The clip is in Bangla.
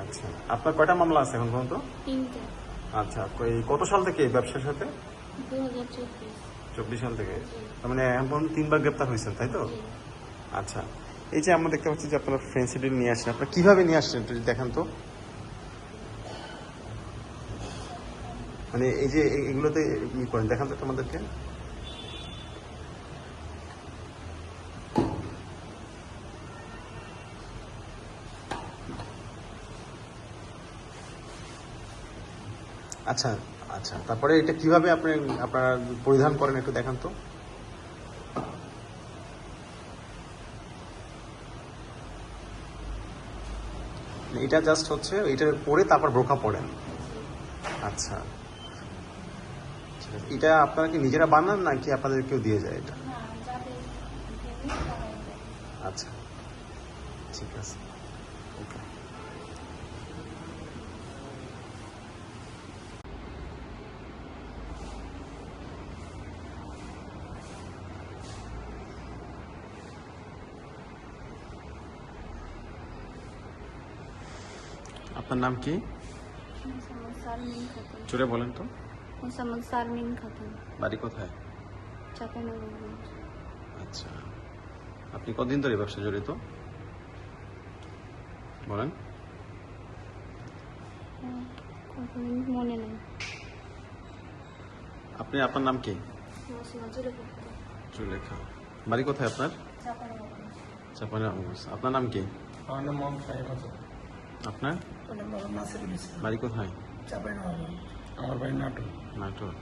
আচ্ছা, আপনার কয়টা মামলা আছে এখন পর্যন্ত? 3টা। আচ্ছা, কত সাল থেকে এই ব্যবসার সাথে? 2024। 24 সাল থেকে। তার মানে এখন পর্যন্ত 3 বার গ্রেপ্তার হয়েছেন, তাই তো? আচ্ছা, এই যে আমরা দেখতে পাচ্ছি যে আপনারা ফেন্সিডিল নিয়ে আসছেন, আপনারা কিভাবে নিয়ে আসছেন একটু দেখান তো। মানে এই যে এগুলোতে ই করেন, দেখান তো আমাদেরকে। আচ্ছা আচ্ছা, তারপরে এটা কিভাবে আপনারা পরিধান করেন একটু দেখান তো। এটা জাস্ট হচ্ছে এটা পরে তারপর বোরকা পড়েন। আচ্ছা, ঠিক আছে। এটা আপনারা কি নিজেরা বানান নাকি আপনাদের কেউ দিয়ে যায় এটা? আচ্ছা, ঠিক আছে, ওকে। আপনার নাম কি? মোসাম্মদ শারমিন খাতুন। জোরে বলেন তো। মোসাম্মদ শারমিন খাতুন। বাড়ি কোথায়? চাঁপাইনবাবগঞ্জ। আচ্ছা, আপনি কতদিন ধরে ব্যবসা জড়িত বলেন? কতদিন মনে নেই। আপনার নাম কি? জুলেখা। বাড়ি কোথায় আপনার? চাঁপাইনবাবগঞ্জ। আপনার নাম কি? আমার নাম মোহাম্মদ সাহেব হাসান। আপনার আমার নাম নাসিরুল ইসলাম। বাড়ি কোথায়? চাঁপাইনবাবগঞ্জ। আমার বাড়ি নাটোর। নাটোর।